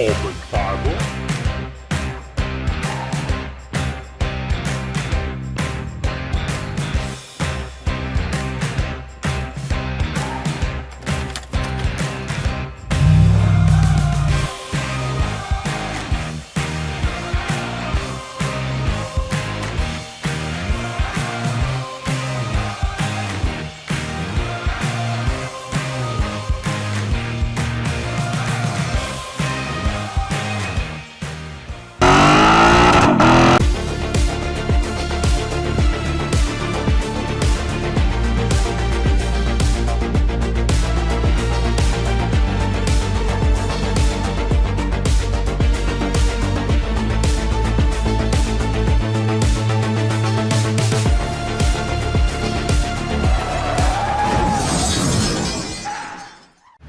Kommentare.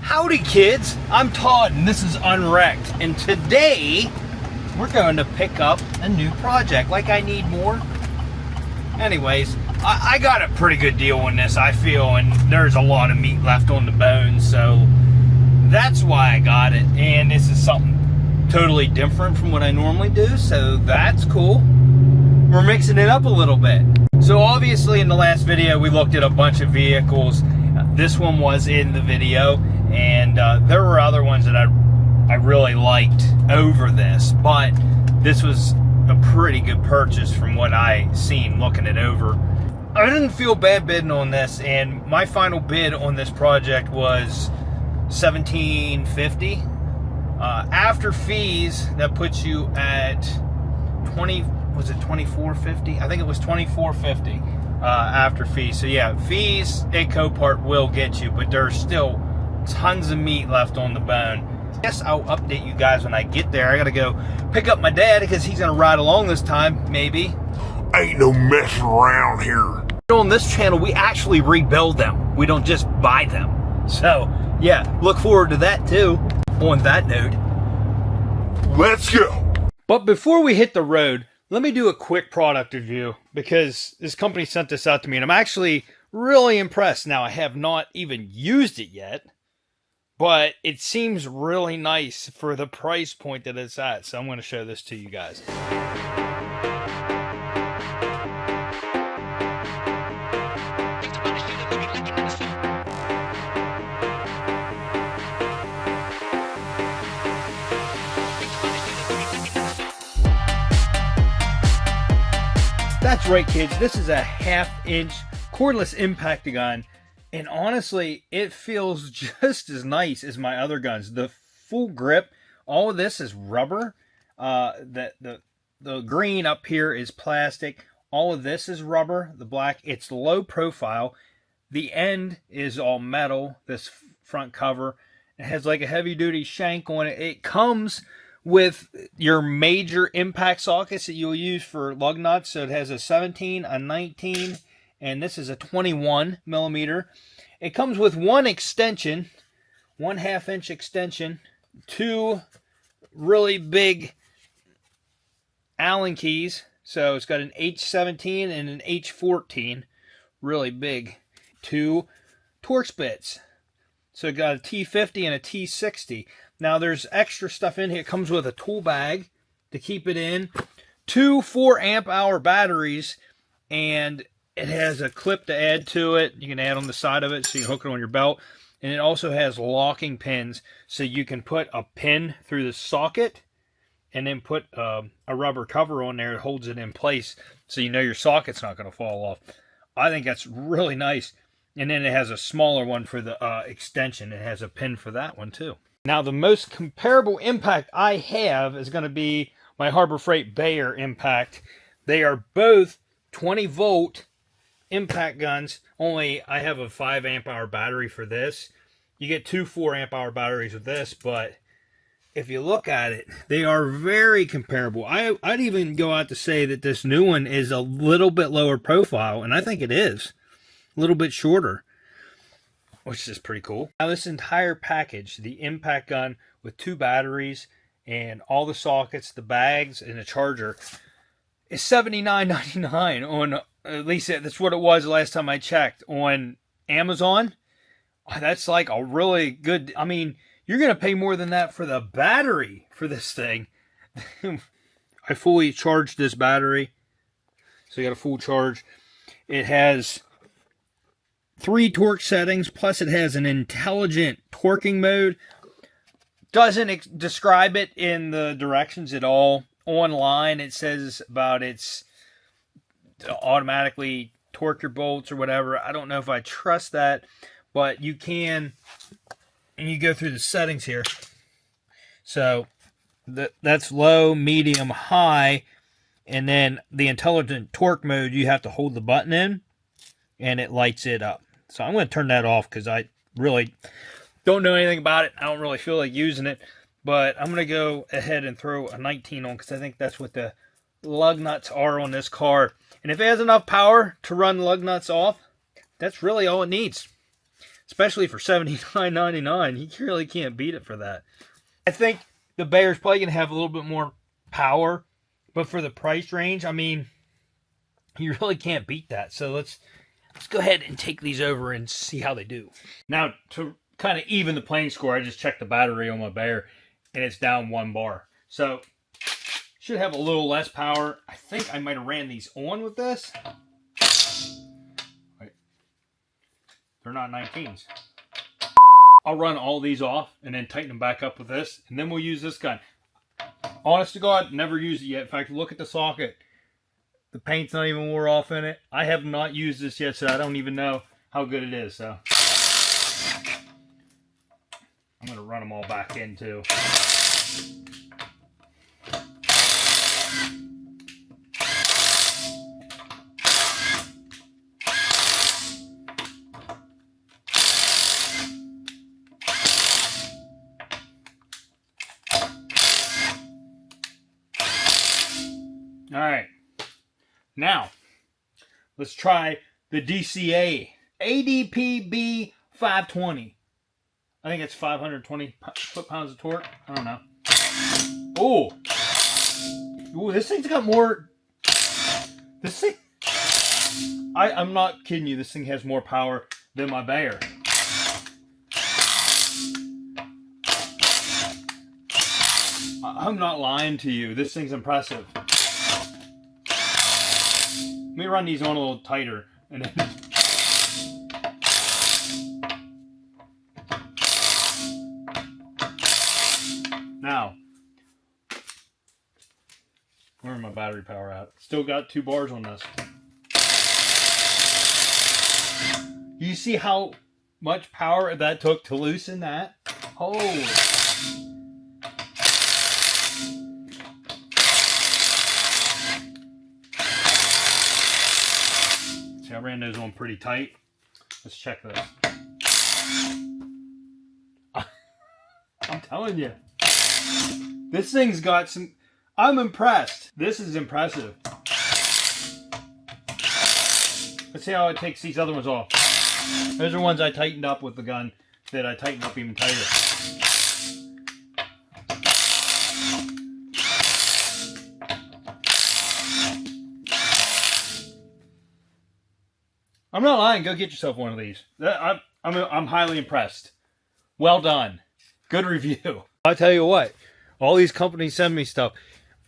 Howdy kids, I'm Todd and this is Unwrecked, and today we're going to pick up a new project. Like I need more. Anyways, I got a pretty good deal on this, I feel, and there's a lot of meat left on the bone, so that's why I got it. And this is something totally different from what I normally do, so that's cool. We're mixing it up a little bit. So obviously in the last video we looked at a bunch of vehicles. This one was in the video, and there were other ones that I really liked over this, but this was a pretty good purchase from what I seen looking it over. I didn't feel bad bidding on this, and my final bid on this project was $1,750. After fees, that puts you at was it $2,450? I think it was $2,450 after fees. So yeah, fees at Copart will get you, but there's still tons of meat left on the bone. I guess I'll update you guys when I get there. I gotta go pick up my dad because he's gonna ride along this time, maybe. Ain't no messing around here. On this channel, we actually rebuild them. We don't just buy them. So yeah, look forward to that too. On that note, Let's go. but before we hit the road, let me do a quick product review because this company sent this out to me and I'm actually really impressed. Now, I have not even used it yet, but it seems really nice for the price point that it's at. So I'm going to show this to you guys. That's right, kids. This is a 1/2-inch cordless impact gun, and honestly, it feels just as nice as my other guns. The full grip, all of this is rubber. The green up here is plastic. All of this is rubber. The black, it's low profile. The end is all metal. This front cover, it has like a heavy-duty shank on it. It comes with your major impact sockets that you'll use for lug nuts. So it has a 17, a 19, and this is a 21 millimeter. It comes with one extension, 1/2-inch extension, two really big Allen keys. So it's got an H17 and an H14, really big. Two Torx bits. So it got a T50 and a T60. Now there's extra stuff in here. It comes with a tool bag to keep it in, two 4-amp-hour batteries, and it has a clip to add to it. You can add on the side of it so you can hook it on your belt. And it also has locking pins, so you can put a pin through the socket and then put a rubber cover on there that holds it in place so you know your socket's not going to fall off. I think that's really nice. And then it has a smaller one for the extension. It has a pin for that one too. Now the most comparable impact I have is going to be my Harbor Freight Bayer impact. They are both 20 volt impact guns, only I have a 5-amp-hour battery for this. You get two 4-amp-hour batteries with this, but if you look at it, they are very comparable. I'd even go out to say that this new one is a little bit lower profile, and I think it is. A little bit shorter, which is pretty cool. Now this entire package, the impact gun with two batteries and all the sockets, the bags, and the charger, is $79.99 on, at least that's what it was the last time I checked, on Amazon. That's like a really good, I mean, You're going to pay more than that for the battery for this thing. I fully charged this battery. So you got a full charge. It has 3 torque settings, plus it has an intelligent torquing mode. Doesn't describe it in the directions at all. Online it says about it's automatically torque your bolts or whatever. I don't know if I trust that, but you can, and you go through the settings here. So that's low, medium, high, and then the intelligent torque mode, you have to hold the button in and it lights it up. So I'm going to turn that off because I really don't know anything about it. I don't really feel like using it, but I'm going to go ahead and throw a 19 on because I think that's what the lug nuts are on this car. And if it has enough power to run lug nuts off, that's really all it needs. Especially for $79.99. You really can't beat it for that. I think the Bayer's probably going to have a little bit more power, but for the price range, I mean, you really can't beat that. So let's go ahead and take these over and see how they do. Now, to kind of even the playing score, I just checked the battery on my Bayer, and it's down 1 bar. So, should have a little less power. I think I might have ran these on with this. Wait. They're not 19s. I'll run all these off and then tighten them back up with this, and then we'll use this gun. Honest to God, never used it yet. In fact, look at the socket. The paint's not even wore off in it. I have not used this yet, so I don't even know how good it is. So I'm going to run them all back in too. All right, now let's try the DCA ADPB 520. I think it's 520 foot-pounds of torque. I don't know. Oh, this thing's got more. This thing, I'm not kidding you. This thing has more power than my Bayer. I'm not lying to you. This thing's impressive. Let me run these on a little tighter, and then now, where's my battery power at? Still got 2 bars on this. You see how much power that took to loosen that? Holy. I ran those on pretty tight. Let's check this. I'm telling you, this thing's got some. I'm impressed. This is impressive. Let's see how it takes these other ones off. Those are ones I tightened up with the gun that I tightened up even tighter. I'm not lying. Go get yourself one of these. I'm highly impressed. Well done. Good review. I'll tell you what. All these companies send me stuff.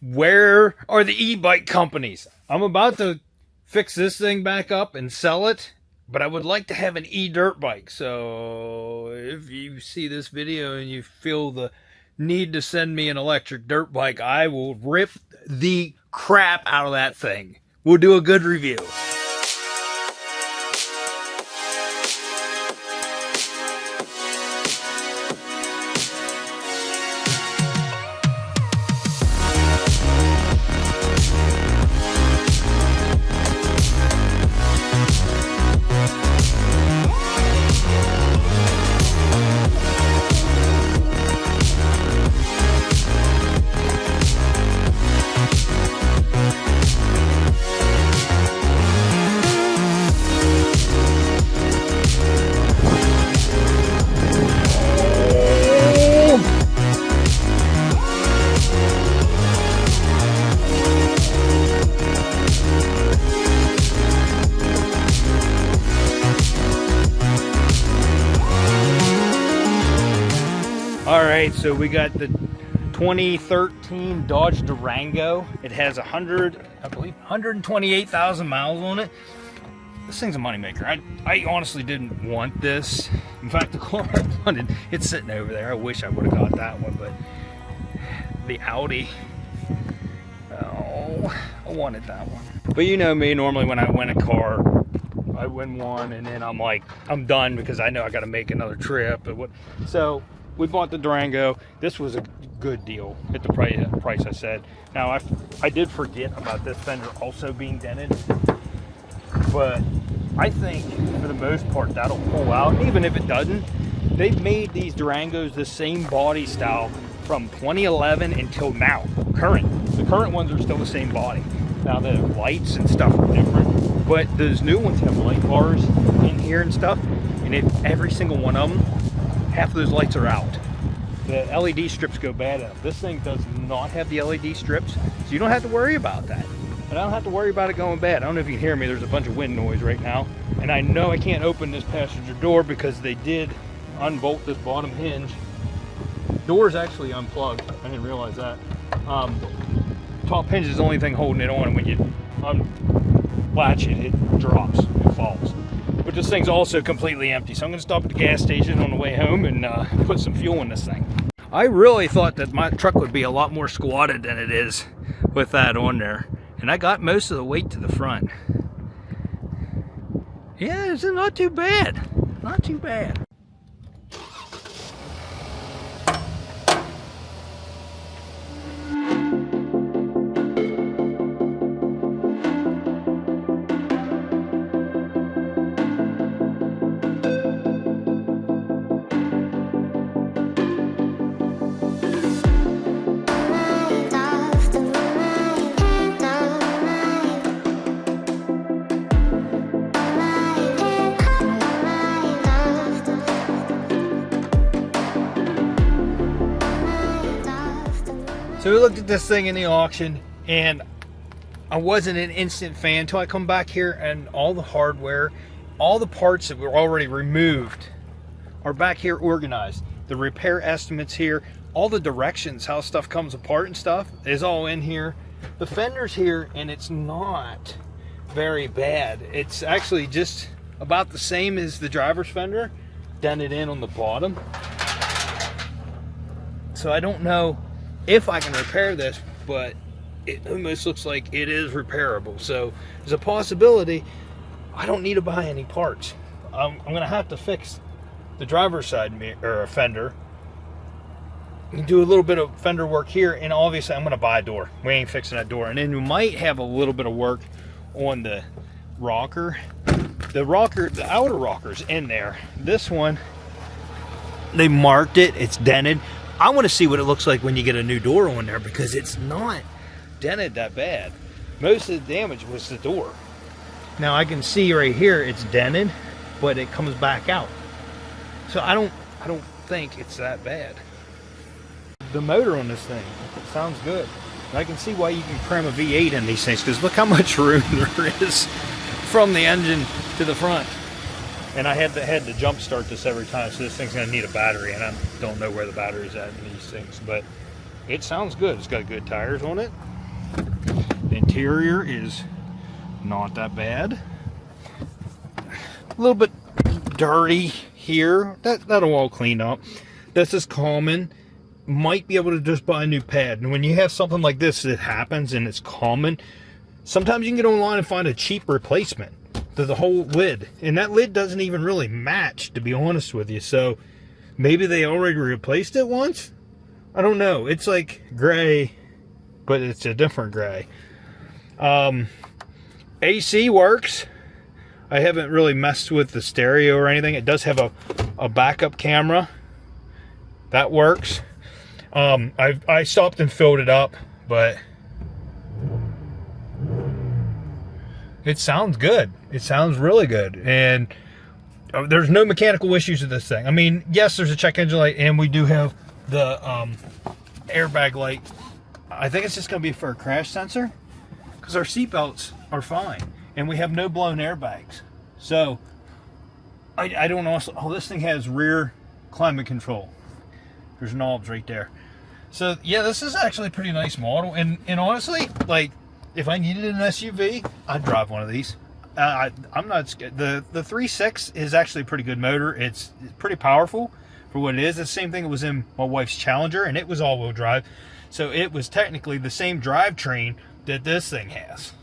Where are the e-bike companies? I'm about to fix this thing back up and sell it, but I would like to have an e-dirt bike. So if you see this video and you feel the need to send me an electric dirt bike, I will rip the crap out of that thing. We'll do a good review. So we got the 2013 Dodge Durango. It has 128,000 miles on it. This thing's a moneymaker. I honestly didn't want this. In fact, the car I wanted, it's sitting over there. I wish I would have got that one, but the Audi, oh, I wanted that one. But you know me, normally when I win a car, I win one and then I'm like, I'm done because I know I got to make another trip. So we bought the Durango. This was a good deal at the price I said. Now I did forget about this fender also being dented, but I think for the most part that'll pull out. Even if it doesn't, they've made these Durangos the same body style from 2011 until now. The current ones are still the same body. Now the lights and stuff are different, but those new ones have light bars in here and stuff, and every single one of them, half of those lights are out. The LED strips go bad enough. This thing does not have the LED strips, so you don't have to worry about that. And I don't have to worry about it going bad. I don't know if you can hear me, there's a bunch of wind noise right now. And I know I can't open this passenger door because they did unbolt this bottom hinge. Door's actually unplugged, I didn't realize that. Top hinge is the only thing holding it on, and when you unlatch it, it drops, it falls. But this thing's also completely empty, so I'm gonna stop at the gas station on the way home and put some fuel in this thing. I really thought that my truck would be a lot more squatted than it is with that on there. And I got most of the weight to the front. Yeah, it's not too bad. Not too bad. So we looked at this thing in the auction, and I wasn't an instant fan until I come back here and all the hardware, all the parts that were already removed are back here organized. The repair estimates here, all the directions, how stuff comes apart and stuff is all in here. The fender's here, and it's not very bad. It's actually just about the same as the driver's fender, dented in on the bottom. So I don't know if I can repair this, but it almost looks like it is repairable. So there's a possibility I don't need to buy any parts. I'm gonna have to fix the driver's side fender, do a little bit of fender work here, and obviously I'm gonna buy a door. We ain't fixing that door. And then we might have a little bit of work on the rocker. The outer rocker's in there. This one, they marked it, it's dented. I want to see what it looks like when you get a new door on there, because it's not dented that bad. Most of the damage was the door. Now I can see right here it's dented, but it comes back out. So I don't think it's that bad. The motor on this thing sounds good. And I can see why you can cram a V8 in these things, because look how much room there is from the engine to the front. And I had to jump start this every time, so this thing's gonna need a battery, and I don't know where the battery's at in these things, but it sounds good. It's got good tires on it. The interior is not that bad. A little bit dirty here. That'll all clean up. This is common. Might be able to just buy a new pad. And when you have something like this that happens and it's common, sometimes you can get online and find a cheap replacement to the whole lid, and that lid doesn't even really match, to be honest with you. So maybe they already replaced it once. I don't know. It's like gray, but it's a different gray. AC works. I haven't really messed with the stereo or anything. It does have a backup camera that works. I stopped and filled it up, but it sounds good. It sounds really good. And there's no mechanical issues with this thing. I mean, yes, there's a check engine light, and we do have the airbag light. I think it's just going to be for a crash sensor, because our seat belts are fine, and we have no blown airbags. So I don't know. Oh, this thing has rear climate control. There's knobs right there. So yeah, this is actually a pretty nice model. And honestly, like, if I needed an SUV, I'd drive one of these. I'm not scared. The 3.6 is actually a pretty good motor. It's pretty powerful for what it is. It's the same thing that was in my wife's Challenger, and it was all-wheel drive. So it was technically the same drivetrain that this thing has.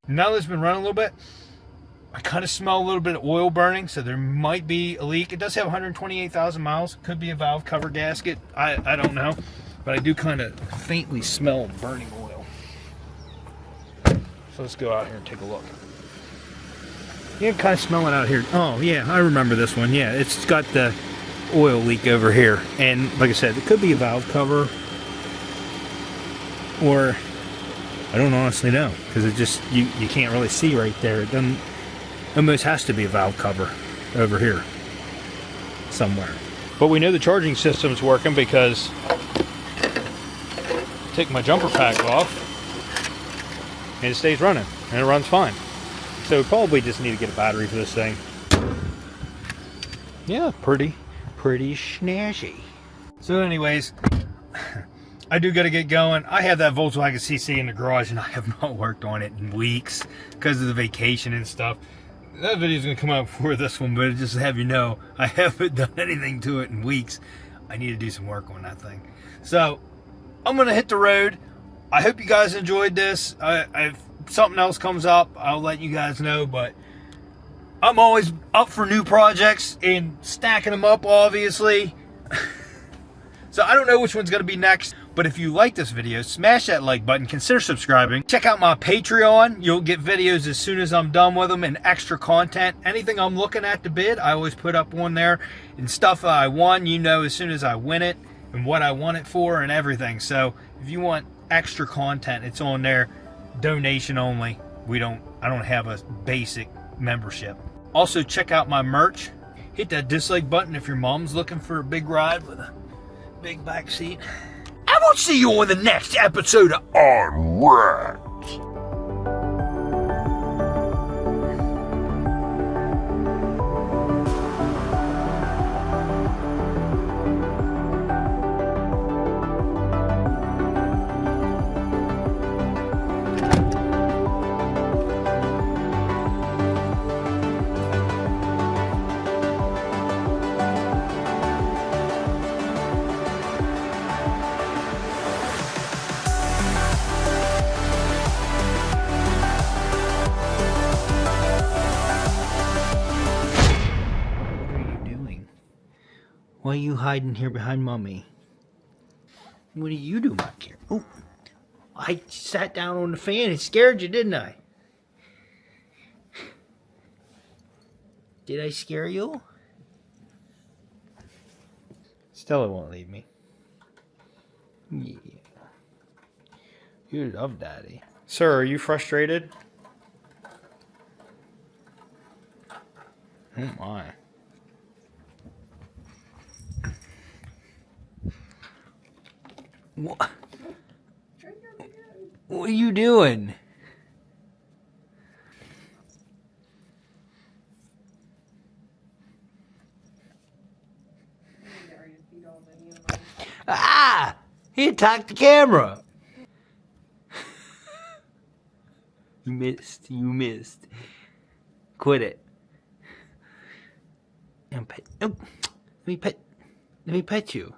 Now that it's been running a little bit, I kind of smell a little bit of oil burning, so there might be a leak. It does have 128,000 miles. Could be a valve cover gasket. I don't know. But I do kind of faintly smell burning oil. So let's go out here and take a look. You can kind of smell it out here. Oh, yeah, I remember this one. Yeah, it's got the oil leak over here. And like I said, it could be a valve cover. Or, I don't honestly know. Because it just, you can't really see right there. It doesn't, almost has to be a valve cover over here. Somewhere. But we know the charging system's working because I take my jumper pack off. And it stays running. And it runs fine. So we probably just need to get a battery for this thing. Yeah, pretty snazzy. So anyways, I do gotta get going. I have that Volkswagen CC in the garage and I have not worked on it in weeks because of the vacation and stuff. That video's gonna come out before this one, but just to have you know, I haven't done anything to it in weeks. I need to do some work on that thing. So I'm gonna hit the road. I hope you guys enjoyed this. If something else comes up, I'll let you guys know, but I'm always up for new projects and stacking them up, obviously. So I don't know which one's going to be next, but if you like this video, smash that like button, consider subscribing. Check out my Patreon. You'll get videos as soon as I'm done with them and extra content. Anything I'm looking at to bid, I always put up on there. And stuff I won, you know, as soon as I win it and what I want it for and everything. So if you want extra content, it's on there. Donation only. I don't have a basic membership. Also check out my merch. Hit that dislike button if your mom's looking for a big ride with a big back seat. I will see you on the next episode of Unwrapped. Why are you hiding here behind Mommy? What are you doing back here? Oh, I sat down on the fan and scared you, didn't I? Did I scare you? Stella won't leave me. Yeah. You love Daddy. Sir, are you frustrated? Oh my. What are you doing? Ah! He attacked the camera. You missed. Quit it. And pet. Oh, let me pet you.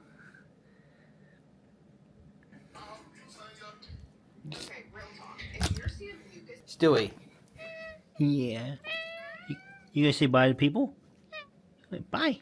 Stewie. Yeah. You gonna say bye to people? Bye.